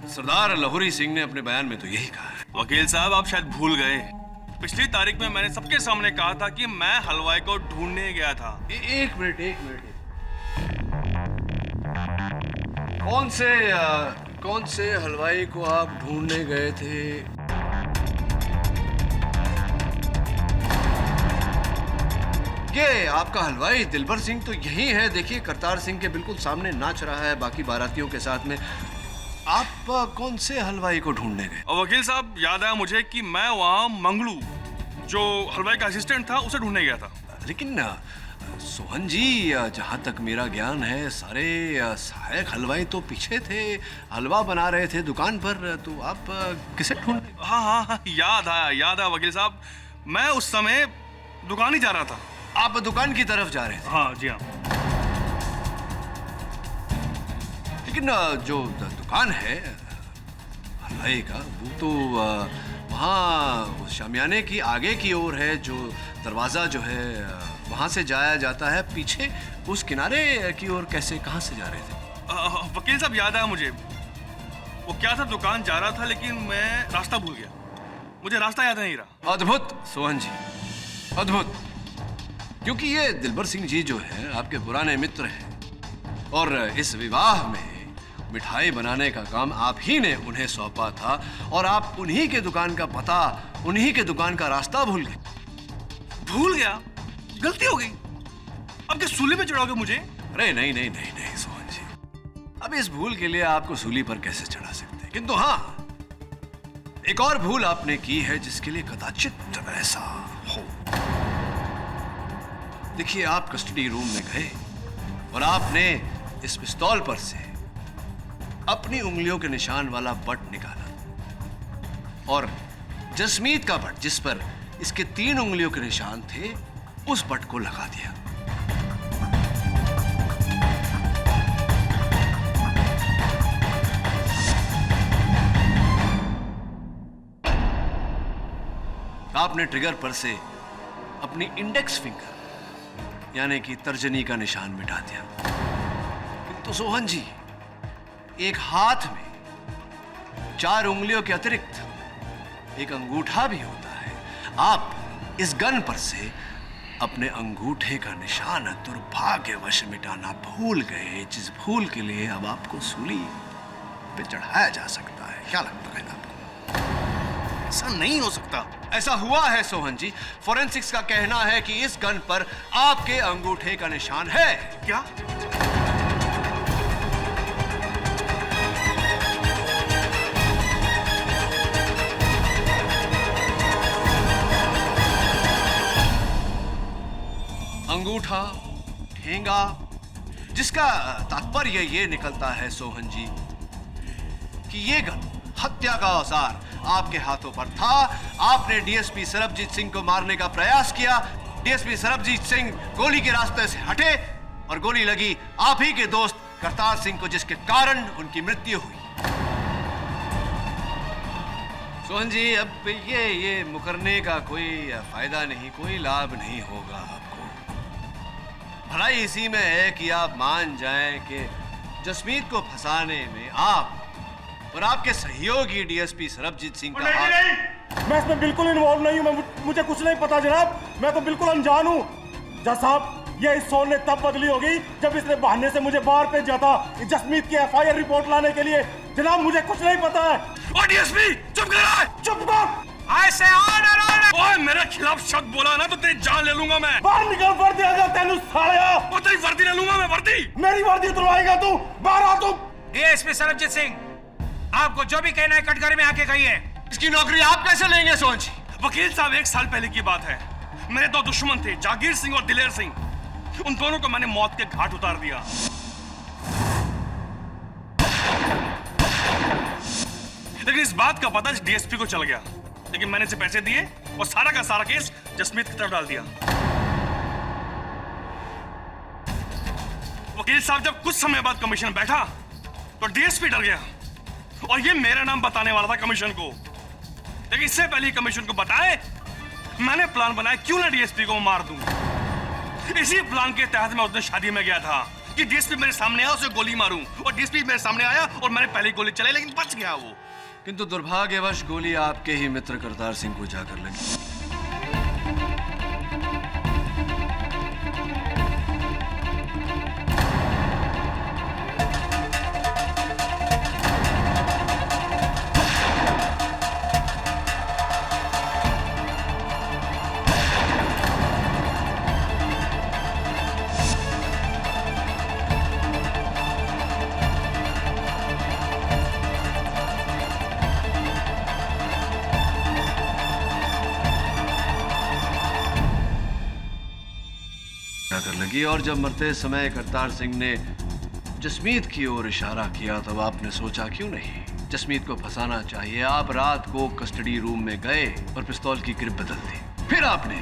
सरदार लाहौरी सिंह ने अपने बयान में तो यही कहा है। वकील साहब, आप शायद भूल गए, पिछली तारीख में मैंने सबके सामने कहा था कि मैं हलवाई को ढूंढने गया था। एक मिनट। कौन से हलवाई को आप ढूंढने गए थे? ये आपका हलवाई दिलबर सिंह तो यही है। देखिए, करतार सिंह के बिल्कुल सामने नाच रहा है बाकी बारातियों के साथ में। आप कौन से हलवाई को ढूंढने गए? और वकील साहब, याद आया मुझे कि मैं वहां मंगलू, जो हलवाई का असिस्टेंट था, उसे ढूंढने गया था। लेकिन सोहन जी, जहां तक मेरा ज्ञान है, सारे सहायक हलवाई तो पीछे थे, हलवा बना रहे थे दुकान पर। तो आप किसे ढूंढ? हाँ, याद आया वकील साहब, मैं उस समय दुकान ही जा रहा था। आप दुकान की तरफ जा रहे थे? हाँ जी हाँ। लेकिन जो दुकान है हलवाई का, वो तो वहाँ शामियाने की आगे की ओर है। जो दरवाजा जो है वहां से जाया जाता है, पीछे उस किनारे की ओर कैसे, कहां से जा रहे थे? वकील साहब, याद आया मुझे, वो क्या था, दुकान जा रहा था लेकिन मैं रास्ता भूल गया, मुझे रास्ता याद नहीं रहा। अद्भुत सोहन जी, अद्भुत। क्योंकि ये दिलबर सिंह जी जो है आपके पुराने मित्र हैं और इस विवाह में मिठाई बनाने का काम आप ही ने उन्हें सौंपा था और आप उन्हीं के दुकान का पता, उन्हीं के दुकान का रास्ता भूल गए। भूल गया? गलती हो गई। अब क्या सूली पे चढ़ाओगे मुझे? अरे नहीं सोहन जी, अब इस भूल के लिए आपको सूली पर कैसे चढ़ा सकते हैं। किंतु हाँ, एक और भूल आपने की है जिसके लिए कदाचित ऐसा हो। देखिए, आप कस्टडी रूम में गए और आपने इस पिस्तौल पर से अपनी उंगलियों के निशान वाला बट निकाला और जसमीत का बट जिस पर इसके 3 उंगलियों के निशान थे, उस बट को लगा दिया। आपने ट्रिगर पर से अपनी इंडेक्स फिंगर यानी कि तर्जनी का निशान मिटा दिया। किंतु सोहन जी, एक हाथ में 4 उंगलियों के अतिरिक्त एक अंगूठा भी होता है। आप इस गन पर से अपने अंगूठे का निशान दुर्भाग्यवश मिटाना भूल गए, जिस भूल के लिए अब आपको सूली पे चढ़ाया जा सकता है। क्या लगता है आपको? ऐसा नहीं हो सकता। ऐसा हुआ है सोहन जी। फोरेंसिक्स का कहना है कि इस गन पर आपके अंगूठे का निशान है। क्या? अंगूठा, ठेंगा, जिसका तात्पर्य ये निकलता है सोहन जी कि ये गन, हत्या का औजार आपके हाथों पर था। आपने डीएसपी सरबजीत सिंह को मारने का प्रयास किया। डीएसपी सरबजीत सिंह गोली के रास्ते से हटे और गोली लगी आप ही के दोस्त करतार सिंह को, जिसके कारण उनकी मृत्यु हुई। सोहन जी, अब ये मुकरने का कोई फायदा नहीं, कोई लाभ नहीं होगा आपको। भलाई इसी में है कि आप मान जाएं कि जसमीत को फंसाने में आप और आपके सहयोगी डीएसपी सरबजीत सिंह का हाथ। नहीं, मैं इसमें बिल्कुल इन्वॉल्व नहीं हूं। मुझे कुछ नहीं पता जनाब, मैं तो बिल्कुल अनजान हूं। जज साहब, ये इस सोन ने तब बदली होगी जब इसने बहाने से मुझे बाहर भेजा था जसमीत की एफआईआर रिपोर्ट लाने के लिए। जनाब, मुझे कुछ नहीं पता है। और डीएसपी चुप कर! चुप कर! ऐसे ऑर्डर! ओए, मेरे खिलाफ शब्द बोला ना तो तेरी जान ले लूंगा मैं। बाहर निकल, वर्दी आ जा तेनू सालिया। और तेरी वर्दी ले लूंगा मैं, वर्दी। मेरी वर्दी उतरवाएगा तू? बाहर आ तू। डीएसपी सरबजीत सिंह, आपको जो भी कहना है कटघरे में आके कहिए। इसकी नौकरी आप कैसे लेंगे सोहन जी? वकील साहब, 1 साल पहले की बात है। मेरे 2 दुश्मन थे, जागीर सिंह और दिलेर सिंह। उन दोनों को मैंने मौत के घाट उतार दिया। लेकिन इस बात का पता डीएसपी को चल गया। लेकिन मैंने इसे पैसे दिए और सारा का सारा केस जसमीत की तरफ डाल दिया। वकील साहब, जब कुछ समय बाद कमीशन बैठा तो डीएसपी डर गया और ये मेरा नाम बताने वाला था कमीशन को। लेकिन इससे पहले कमीशन को बताए, मैंने प्लान बनाया क्यों ना डीएसपी को मार दूं। इसी प्लान के तहत मैं उस दिन शादी में गया था कि डीएसपी मेरे सामने आया, उसे गोली मारूं। और डीएसपी मेरे सामने आया और मैंने पहली गोली चलाई, लेकिन बच गया वो। किंतु दुर्भाग्यवश गोली आपके ही मित्र करतार सिंह को जाकर लगी। लगी और जब मरते समय करतार सिंह ने जसमीत की ओर इशारा किया, तब आपने सोचा क्यों नहीं जसमीत को फंसाना चाहिए। आप रात को कस्टडी रूम में गए और पिस्तौल की ग्रिप बदल दी। फिर आपने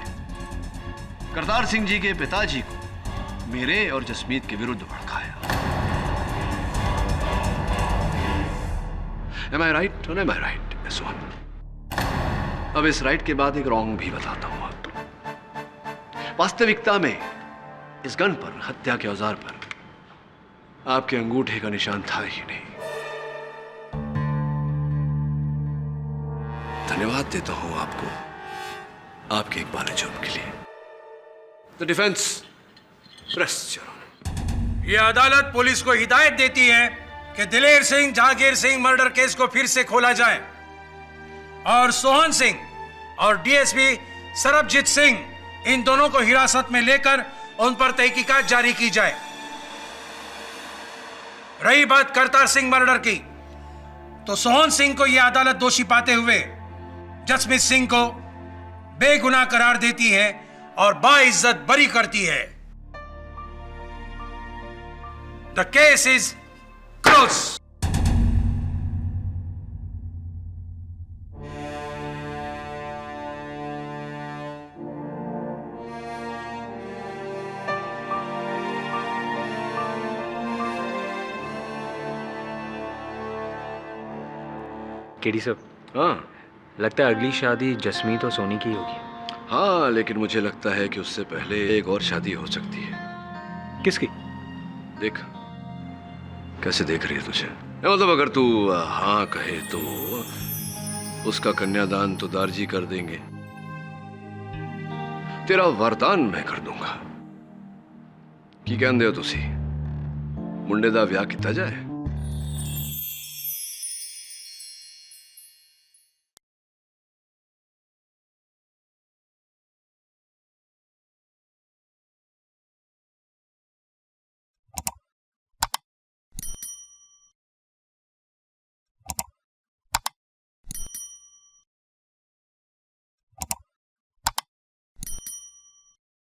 करतार सिंह जी के पिताजी को मेरे और जसमीत के विरुद्ध भड़काया। Am I right? Am I right? Yes, one. अब इस राइट के बाद एक रॉन्ग भी बताता हूं आपको। वास्तविकता में इस गन पर, हत्या के औजार पर, आपके अंगूठे का निशान था ही नहीं। धन्यवाद देता हूं आपको आपके एक बार जुर्म के लिए। The defence rests your honour. यह अदालत पुलिस को हिदायत देती है कि दिलेर सिंह जहांगीर सिंह मर्डर केस को फिर से खोला जाए और सोहन सिंह और डीएसपी सरबजीत सिंह, इन दोनों को हिरासत में लेकर उन पर तहकीकात जारी की जाए। रही बात करतार सिंह मर्डर की, तो सोहन सिंह को यह अदालत दोषी पाते हुए जसमीत सिंह को बेगुनाह करार देती है और बाइज्जत बरी करती है। The case is close. KD साहब, हाँ लगता है अगली शादी जसमीत और सोनी की होगी। हाँ, लेकिन मुझे लगता है कि उससे पहले एक और शादी हो सकती है। किसकी? देख कैसे देख रही है तुझे। मतलब अगर तू हाँ कहे तो उसका कन्यादान तो दारजी कर देंगे, तेरा वरदान मैं कर दूंगा। की कहते हो तुसी मुंडे दा ब्याह किया जाए?